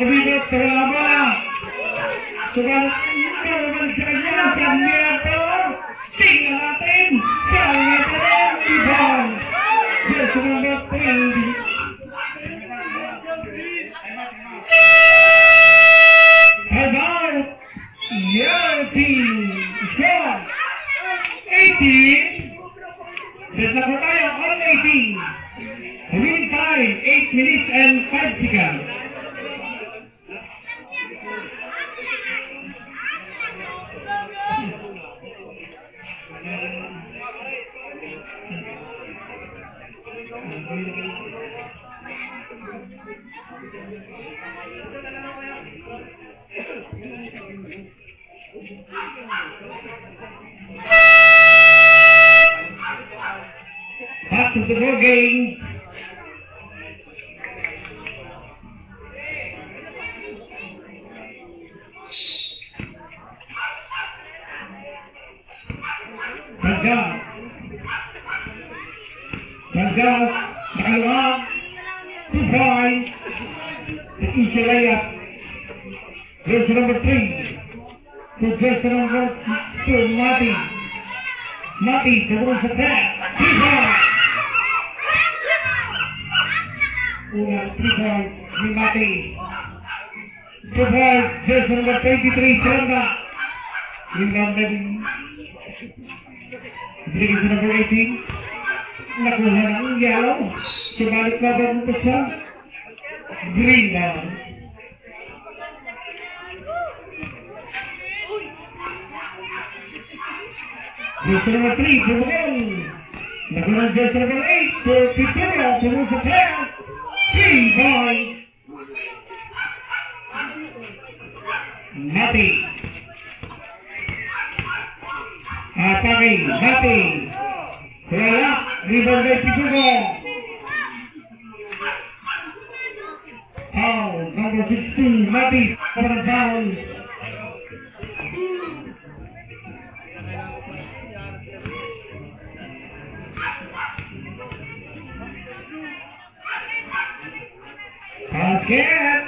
Kumikot sa wala bola. Subalit naman sa kanya sa Nieto. Tingnan natin sa Nieto rin. Ibang. Yes, number 3. About your team. Score 18. Set na po tayo on 18. Winning time 8 minutes and 5 seconds. Back to the ball game. Sanjay, nakalawa, 2 points, the easy layup, jersey number 3, to jersey number 2, Mati, turun sa tap, 3 points, unang 3 points, ni Mati, 2 points, jersey number 23, Seranda, yung number, jersey number 18, nakuha ng yellow. Subalit na ba ito sa green na. Jersey number 3, Pumagol. Nakuha ng jersey number 8, Pitero, pumunta sa pair. 3 points. Mati. Mati. Kaya, rebound by Pitugo. Foul, number 16, Mati, for the foul. Basket.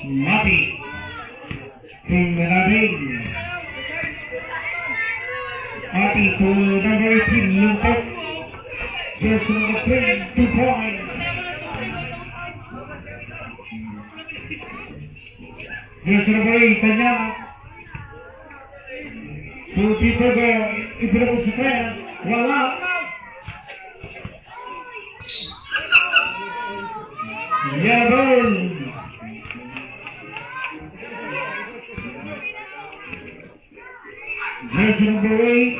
Mati, tinggalin. Mati to number 18, Lumpot. Jersey number 3, 2 points. Jersey number 8, kanya. To Pitugo, ibinabot sa pair. Wala. Yabon. Jersey number 8.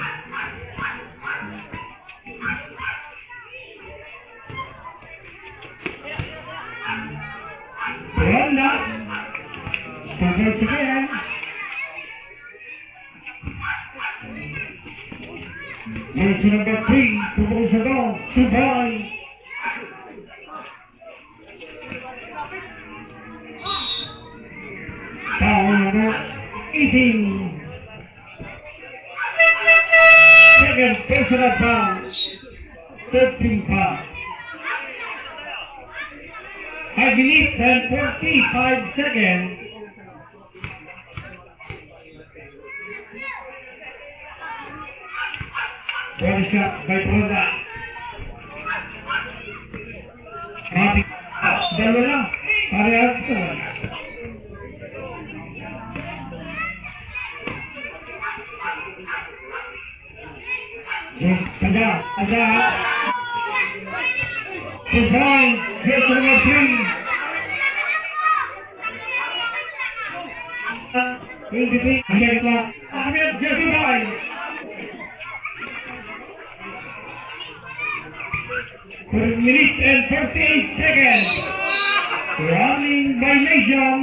Seranda. Starts again. Jersey number 3. Tumakas sa goal. 2 points. Foul number 18. Second personal foul, 13 fouls. 5 minutes and 45 seconds. One shot by Pronda. Mati, dalawa lang. Parehas ito. Ada. 2 points, jersey number 3. Ahmed, jersey 5. 3 minutes and 38 seconds. Running by Nation.